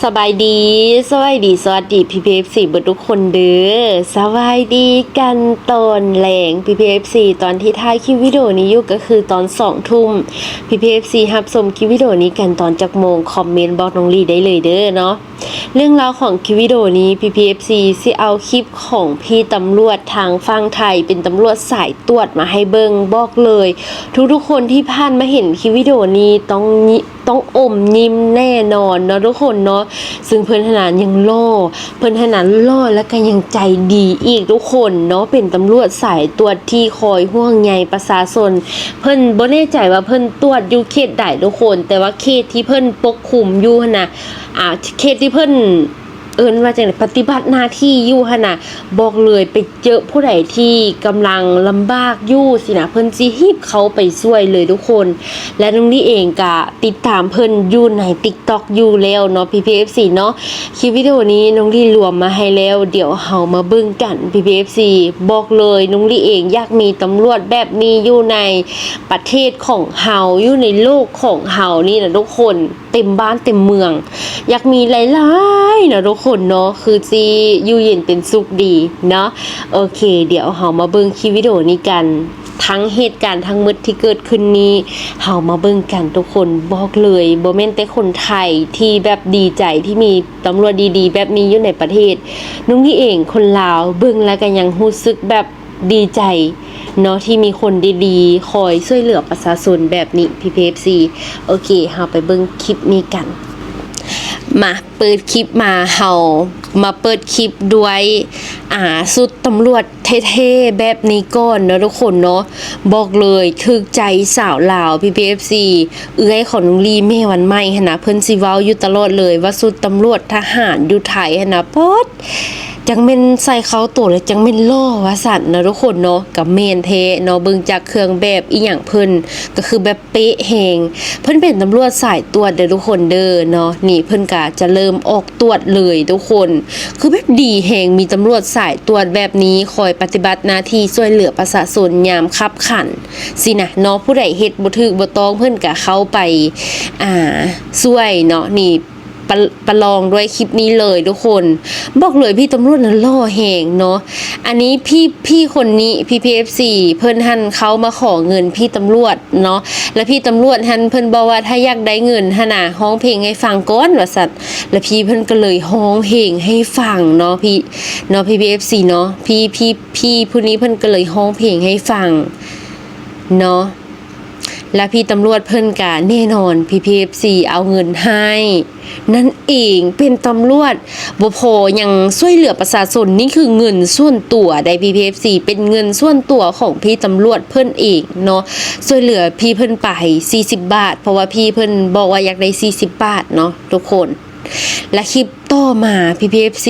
สบายดีสวัสดีสวัสดีพี่พีเอฟซีเบิดทุกคนเด้อสบายดีกันตอนแหลงพี่พีเอฟซีตอนที่ท้ายคลิปวิดีโอนี้อยู่ก็คือตอน2 ทุ่มพี่พีเอฟซีรับชมคลิปวิดีโอนี้กันตอนจักโมงคอมเมนต์บอกน้องลีได้เลยเด้อเนาะเรื่องราวของคลิปวิดีโอนี้พี่พีเอฟซีสิเอาคลิปของพี่ตำรวจทางฝั่งไทยเป็นตำรวจสายตรวจมาให้เบิ่งบอกเลยทุกๆคนที่ผ่านมาเห็นคลิปวิดีโอนี้ต้องอมยิ้มแน่นอนเนาะทุกคนเนาะซึ่งเพิ่นขนาดยังเพิ่นขนาดแล้วก็ยังใจดีอีกทุกคนเนาะเป็นตำรวจสายตรวจที่คอยห่วงใยประชาชนเพิ่นบ่แน่ใจว่าเพิ่นตรวจอยู่เขตใดทุกคนแต่ว่าเขตที่เพิ่นปกคลุมอยู่หั่นน่ะเขตที่เพิ่นว่าจังได๋ปฏิบัติหน้าที่อยู่หั่นน่ะบอกเลยไปเจอผู้ใดที่กำลังลำบากอยู่สินะเพิ่นสิฮีบเขาไปช่วยเลยทุกคนและน้องนี่เองก็ติดตามเพิ่นอยู่ใน TikTok อยู่แล้วเนาะ PPFC เนาะคลิปวิดีโอนี้น้องลี่รวมมาให้แล้วเดี๋ยวเฮามาเบิ่งกัน PPFC บอกเลยน้องลี่เองอยากมีตำรวจแบบนี้อยู่ในประเทศของเฮาอยู่ในโลกของเฮานี่นะทุกคนเต็มบ้านเต็มเมืองอยากมีหลายๆนะทุกคนเนาะคือสิอยู่เย็นเป็นสุขดีเนาะโอเคเดี๋ยวเฮามาเบิ่งคลิปวิดีโอนี้กันทั้งเหตุการณ์ทั้งหมดที่เกิดขึ้นนี้เฮามาเบิ่งกันทุกคนบอกเลยบ่แม่นแต่คนไทยที่แบบดีใจที่มีตำรวจดีๆแบบนี้อยู่ในประเทศนุ้งนี่เองคนลาวเบิ่งแล้วก็ยังรู้สึกแบบดีใจเนาะที่มีคนดีๆคอยช่วยเหลือประชาชนแบบนี้ PPFC โอเคเฮาไปเบิ่งคลิปนี้กันมาเปิดคลิปมาเฮามาเปิดคลิปด้วยสุดตำรวจเท่ๆแบบนี้ก่อนเนาะทุกคนเนาะบอกเลยถึกใจสาวลาว PPFC เอื้อยของน้องลีแม่วันใหม่หั่นน่ะเพิ่นสิเว้าอยู่ตลอดเลยว่าสุดตำรวจทหารอยู่ไทยหั่นน่ะปอดจังแม่นใส่เขาตัวเลยจังแม่นล่อว่าสั่นนะทุกคนเนาะกับแม่นแท้เนาะเบิ่งจากเครื่องแบบอีหยังเพิ่นก็คือแบบเป๊ะแฮงเพิ่นเป็นตำรวจสายตรวจเด้อทุกคนเด้อเนาะนี่เพิ่นก็จะเริ่มออกตรวจเลยทุกคนคือแบบดีแฮงมีตำรวจสายตรวจแบบนี้คอยปฏิบัติหน้าที่ช่วยเหลือประชาชนยามคับขันสินะเนาะผู้ใดเฮ็ดบ่ถูกบ่ต้องเพิ่นก็เข้าไปช่วยเนาะนี่ประลองด้วยคลิปนี้เลยทุกคนบอกเลยพี่ตำรวจนั้นล่อแหงเนาะอันนี้พี่คนนี้พี่ PFC เพิ่นหันเขามาขอเงินพี่ตำรวจเนาะแล้วพี่ตำรวจหันเพิ่นบอกว่าถ้าอยากได้เงินหั่นน่ะร้องเพลงให้ฟังก่อนว่าซั่นแล้วพี่เพิ่นก็เลยร้องเพลงให้ฟังเนาะพี่เนาะพี่ PFC เนาะพี่ผู้นี้เพิ่นก็เลยร้องเพลงให้ฟังเนาะและพี่ตำรวจเพิ่นกะแน่นอน PPFC เอาเงินให้นั่นเองเป็นตำรวจบ่พอยังช่วยเหลือประชาชนนี่คือเงินส่วนตัวได้ PPFC เป็นเงินส่วนตัวของพี่ตำรวจเพิ่นเองเนาะช่วยเหลือพี่เพิ่นไป40 บาทเพราะว่าพี่เพิ่นบอกว่าอยากได้40 บาทเนาะทุกคนและคลิปต่อมา PPFC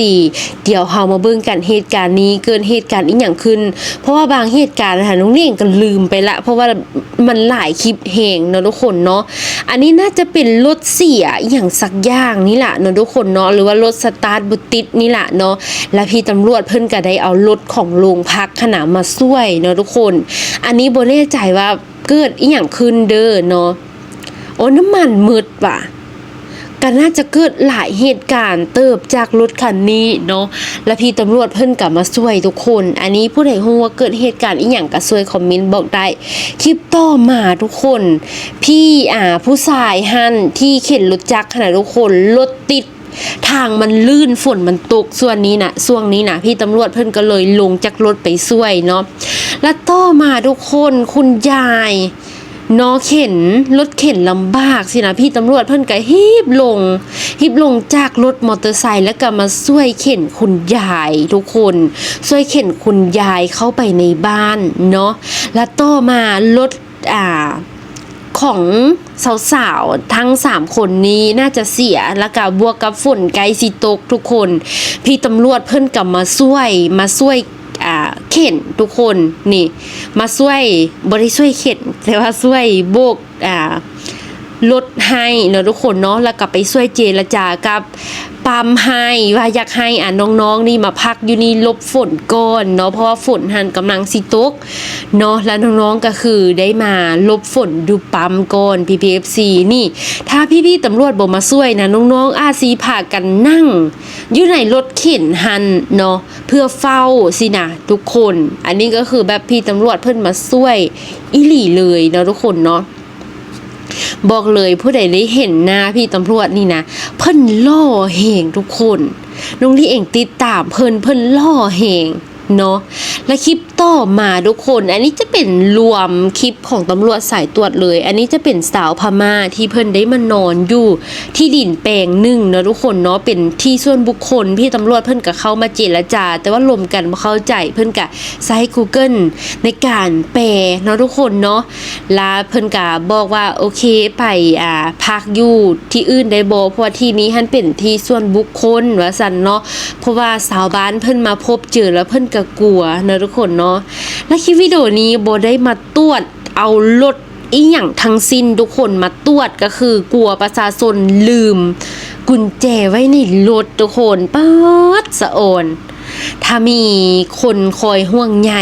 เดี๋ยวเฮามาเบิ่งกันเหตุการณ์นี้เกินเหตุการณ์อีหยังขึ้นเพราะว่าบางเหตุการณ์น้องนี่เองก็ลืมไปละเพราะว่ามันหลายคลิปแหงเนาะทุกคนเนาะอันนี้น่าจะเป็นรถเสียอีหยังสักอย่างนี่ล่ะเนาะทุกคนเนาะหรือว่ารถสตาร์ทบ่ติดนี่ล่ะเนาะและพี่ตำรวจเพิ่นก็ได้เอารถของโรงพักขนาดมาช่วยเนาะทุกคนอันนี้บ่แน่ใจว่าเกิดอีหยังขึ้นเด้อเนาะโอ้น้ำมันมืดว่ะก็น่าจะเกิดหลายเหตุการณ์เติบจากรถคันนี้เนาะและพี่ตำรวจเพิ่นกลับมาช่วยทุกคนอันนี้ผู้ใดฮู้ว่าเกิดเหตุการณ์อีหยังก็ช่วยคอมเมนต์บอกได้คลิปต่อมาทุกคนพี่ผู้ชายหั่นที่เข็นรถจักรขนาดทุกคนรถติดทางมันลื่นฝนมันตกช่วงนี้นะพี่ตำรวจเพิ่นก็เลยลงจากรถไปช่วยเนาะและต่อมาทุกคนคุณยายน้อเข็นรถเข็นลำบากสินะพี่ตำรวจเพิ่นก็ฮีบลงจากรถมอเตอร์ไซค์แล้วก็มาช่วยเข็นคุณยายทุกคนช่วยเข็นคุณยายเข้าไปในบ้านเนาะแล้วต่อมารถของสาวๆทั้ง3คนนี้น่าจะเสียแล้วก็บวกกับฝนไกลสิตกทุกคนพี่ตำรวจเพิ่นก็มาช่วยเข็นทุกคนนี่มาช่วยบ่ได้ช่วยเข็นแต่ว่าช่วยโบกรถให้เนาะทุกคนเนาะแล้วก็ไปช่วยเจรจากับ ปั๊มให้ว่าอยากให้น้องๆนี่มาพักอยู่นี่หลบฝนก่อนเนาะเพราะว่าฝนหันกำลังสิตกเนาะแล้วน้องๆก็คือได้มาหลบฝนดูปั๊มก่อน PPFC นี่ถ้าพี่ๆตำรวจบ่มาช่วยนะน้องๆอาจสิพากันนั่งอยู่ในรถเข็นหันเนาะเพื่อเฝ้าสินะทุกคนอันนี้ก็คือแบบพี่ตำรวจเพิ่นมาช่วยอีหลีเลยเนาะทุกคนเนาะบอกเลยผู้ใดได้เห็นหน้าพี่ตำรวจนี่นะเพิ่นล่อแหงทุกคนน้องลี่เองติดตามเพิ่นล่อแหงเนาะและคลิปต่อมาทุกคนอันนี้จะเป็นรวมคลิปของตำรวจสายตรวจเลยอันนี้จะเป็นสาวพม่าที่เพิ่นได้มานอนอยู่ที่ดินแปลงหนึ่งเนาะทุกคนเนาะเป็นที่ส่วนบุคคลพี่ตำรวจเพิ่นก็เข้ามาเจรจาแต่ว่าลมกันบ่เข้าใจเพิ่นก็ใช้ Google ในการแปลเนาะทุกคนเนาะแล้วเพิ่นก็บอกว่าโอเคไปพักอยู่ที่อื่นได้บ่เพราะว่าที่นี้มันเป็นที่ส่วนบุคคลว่าซั่นเนาะเพราะว่าสาวบ้านเพิ่นมาพบเจอแล้วเพิ่นก็กลัวนะทุกคนเนาะและคลิปวิดีโอนี้โบได้มาตรวจเอารถอีหยังทั้งสิ้นทุกคนมาตรวจก็คือกลัวประชาชนลืมกุญแจไว้ในรถทุกคนป๊าดสะออนถ้ามีคนคอยห่วงใย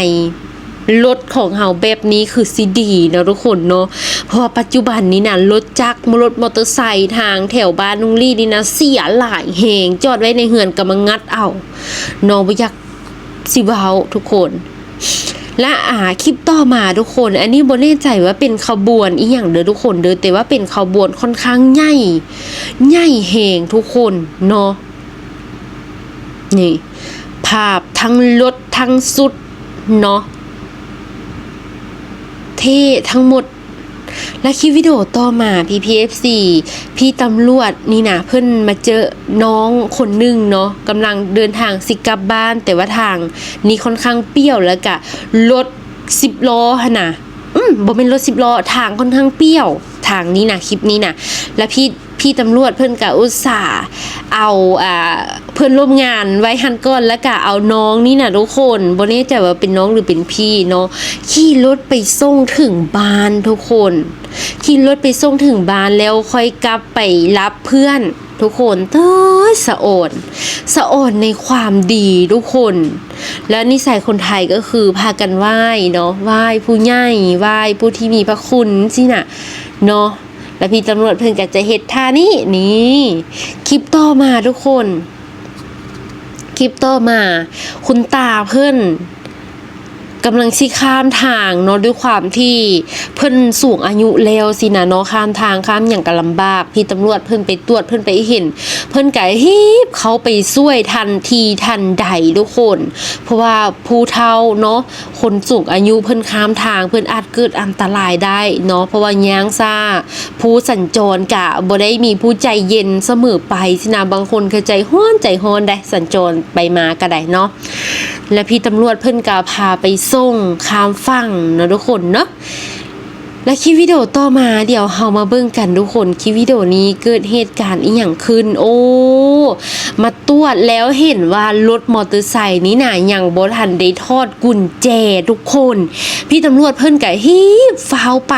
รถของเฮาแบบนี้คือสิดีนะทุกคนเนาะเพราะว่าปัจจุบันนี้นะรถจักรรถมอเตอร์ไซค์ทางแถวบ้านนุงลี่นี่นะเสียหลายแหงจอดไว้ในเฮือนก็มางัดเอาเนาะบ่อยากสิเว้าทุกคนและคลิปต่อมาทุกคนอันนี้บ่แน่ใจว่าเป็นขบวนอีหยังเด้อทุกคนเด้อแต่ว่าเป็นขบวนค่อนข้างใหญ่แหงทุกคนเนาะนี่ภาพทั้งรถทั้งสุดเนาะเท่ทั้งหมดและคลิปวิดีโอต่อมา PPFC พี่ตำรวจนี่นะเพิ่นมาเจอน้องคนหนึ่งเนาะกำลังเดินทางสิกลับบ้านแต่ว่าทางนี้ค่อนข้างเปรี้ยวแล้วก็รถ10ล้อหั่นน่ะบ่เป็นรถ10ล้อทางค่อนข้างเปรี้ยวทางนี้นะคลิปนี้นะและพี่ตำรวจเพิ่นก็อุตส่าห์เอาเพื่อนร่วมงานไว้หันก่อนแล้วก็เอาน้องนี่นะทุกคนบ่แน่ใจว่าเป็นน้องหรือเป็นพี่เนาะขี่รถไปส่งถึงบ้านทุกคนขี่รถไปส่งถึงบ้านแล้วค่อยกลับไปรับเพื่อนทุกคนสะอ่อนในความดีทุกคนแล้วนิสัยคนไทยก็คือพากันไหว้เนาะไหว้ผู้ใหญ่ไหว้ผู้ที่มีพระคุณสินะเนาะแล้วพี่ตำรวจเพิ่นก็จะเฮ็ดท่านี้นี่คลิปต่อมาทุกคนคลิปต่อมาคุณตาเพิ่นกำลังสิข้ามทางเนาะด้วยความที่เพิ่นสูงอายุแล้วสินะเนาะข้ามทางข้ามอย่างก็ลำบากพี่ตำรวจเพิ่นไปตรวจเพิ่นไปเห็นเพิ่นก็ฮีบเขาไปช่วยทันทีทันใดทุกคนเพราะว่าผู้เฒ่าเนาะคนสูงอายุเพิ่นข้ามทางเพิ่นอาจเกิดอันตรายได้เนาะเพราะว่าย่างซ่าผู้สัญจรกะบ่ได้มีผู้ใจเย็นเสมอไปสินะบางคนก็ใจร้อนได้สัญจรไปมาก็ได้เนาะและพี่ตำรวจเพิ่นก็พาไปส่งข้ามฝั่งเนาะทุกคนเนาะและคลิปวิดีโอต่อมาเดี๋ยวเฮามาเบิ่งกันทุกคนคลิปวิดีโอนี้เกิดเหตุการณ์อีหยังขึ้นโอ้มาตรวจแล้วเห็นว่ารถมอเตอร์ไซค์นี้น่ะยังบ่ทันได้ทอดกุญแจทุกคนพี่ตำรวจเพิ่นก็ฮีบฟ้าวไป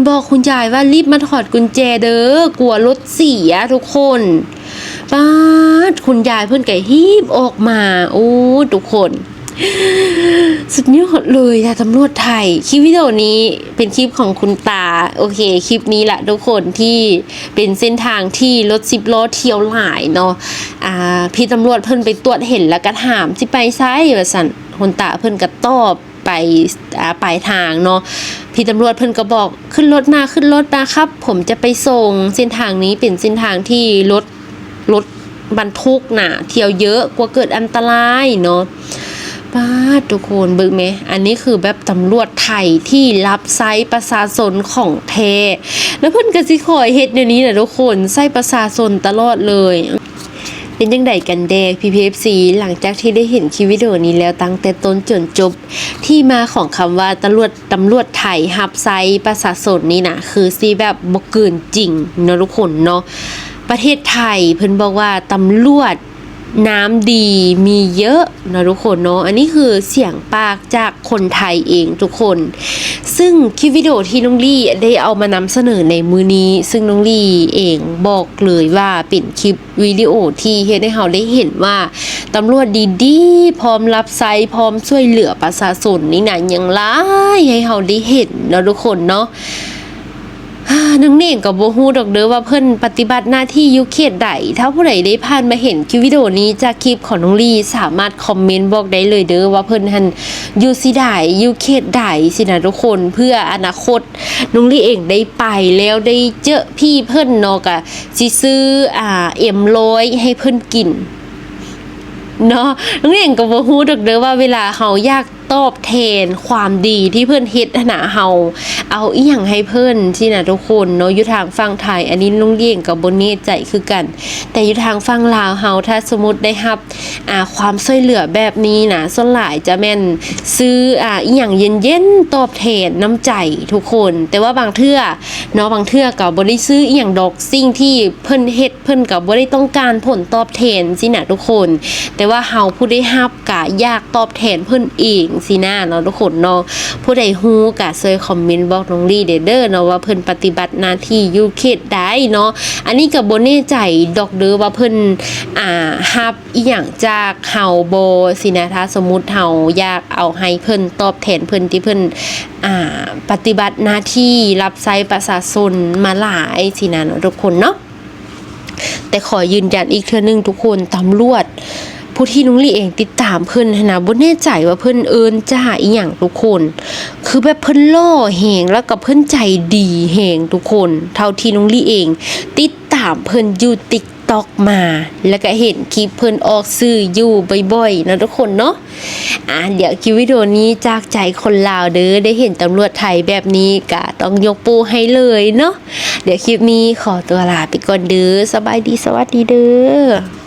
บอกคุณยายว่ารีบมาถอดกุญแจเด้อกลัวรถเสียทุกคนป๊าดคุณยายเพิ่นก็ฮีบออกมาโอ้ทุกคนสุดยอดเลยค่ะตำรวจไทยคลิปวิดีโอนี้เป็นคลิปของคุณตาโอเคคลิปนี้แหละทุกคนที่เป็นเส้นทางที่รถ10ล้อเที่ยวหลายเนาะพี่ตำรวจเพิ่นไปตรวจเห็นแล้วก็ถามสิไปไสว่าซั่นคุณตาเพิ่นก็ตอบไปปลายทางเนาะพี่ตำรวจเพิ่นก็บอกขึ้นรถมาครับผมจะไปส่งเส้นทางนี้เป็นเส้นทางที่รถบรรทุกน่ะเที่ยวเยอะกลัวเกิดอันตรายเนาะป้าทุกคนเบิ่งไหมอันนี้คือแบบตำรวจไทยที่รับใช้ประชาชนของแท้แล้วเพิ่นก็สิคอยเฮ็ดเดี๋ยวนี้แหละทุกคนใช้ประชาชนตลอดเลยเป็นจังไดกันแดก PPFC หลังจากที่ได้เห็นคลิปวิดีโอนี้แล้วตั้งแต่ต้นจนจบที่มาของคำว่าตำรวจไทยรับใช้ประชาชนนี่นะคือสิแบบบ่เกินจริงเนาะทุกคนเนาะประเทศไทยเพิ่นบอกว่าตำรวจ น้ำดีมีเยอะนะทุกคนเนาะอันนี้คือเสียงปากจากคนไทยเองทุกคนซึ่งคลิปวิดีโอที่น้องลี่ได้เอามานำเสนอในมือนี้ซึ่งน้องลี่เองบอกเลยว่าเป็นคลิปวิดีโอที่เฮ็ดให้เราได้เห็นว่าตำรวจดีๆพร้อมรับใช้พร้อมช่วยเหลือประชาชนนี่นะยังหลายให้เราได้เห็นเนาะทุกคนเนาะนังเน่งกับโบฮูดอกเด้อว่าเพิ่นปฏิบัติหน้าที่อยู่เขตใดถ้าผู้ใดได้ผ่านมาเห็นคลิปวิดีโอนี้จากคลิปของน้องลี่สามารถคอมเมนต์บอกได้เลยเด้อว่าเพิ่นหันอยู่สิใดอยู่เขตใดสินะทุกคนเพื่ออนาคตน้องลี่เองได้ไปแล้วได้เจอพี่เพิ่นเนาะก็สิซื้อM100ให้เพิ่นกินเนาะน้องเองก็บ่ฮู้ดอกเด้อว่าเวลาเฮาอยากตอบแทนความดีที่เพิ่นเฮ็ดหน้าเฮาเอาอีหยังให้เพิ่นสินะทุกคนเนาะอยู่ทางฝั่งไทยอันนี้น้องเลี้ยงก็บ่แน่ใจคือกันแต่อยู่ทางฝั่งลาวเฮาถ้าสมมุติได้รับความช่วยเหลือแบบนี้นะส่วนหลายจะแม่นซื้ออีหยังเย็นๆตอบแทนน้ำใจทุกคนแต่ว่าบางเทื่อเนาะบางเทื่อก็บ่ได้ซื้ออีหยังดอกสิ่งที่เพิ่นเฮ็ดเพิ่นก็บ่ได้ต้องการผลตอบแทนสินะทุกคนแต่ว่าเฮาผู้ได้รับก็อยากตอบแทนเพิ่นเองสินะเนาะทุกคนเนาะผู้ใดฮู้ก็ช่วยคอมเมนต์บอกน้องลี่เด้อเนาะว่าเพิ่นปฏิบัติหน้าที่อยู่เขตใดเนาะอันนี้ก็บ่แน่ใจดอกเด้อว่าเพิ่นรับอีหยังจากเฮาบ่สินะถ้าสมมุติเฮาอยากเอาให้เพิ่นตอบแทนเพิ่นที่เพิ่นปฏิบัติหน้าที่รับใช้ประชาชนมาหลายสินะเนาะทุกคนเนาะแต่ขอยืนยันอีกเทื่อนึงทุกคนตำรวจผู้ที่น้องลี่เองติดตามเพิ่นนะบ่แน่ใจว่าเพิ่นเอิ้นจ้าอีหยังทุกคนคือแบบเพิ่นล่อแหงแล้วก็เพิ่นใจดีแหงทุกคนเท่าที่น้องลี่เองติดตามเพิ่นอยู่ TikTok มาแล้วก็เห็นคลิปเพิ่นออกสื่ออยู่บ่อยๆนะทุกคนเนาะเดี๋ยวคลิปวิดีโอนี้จากใจคนลาวเด้อได้เห็นตำรวจไทยแบบนี้ก็ต้องยกปูให้เลยเนาะเดี๋ยวคลิปนี้ขอตัวลาไปก่อนเด้อสบายดีสวัสดีเด้อ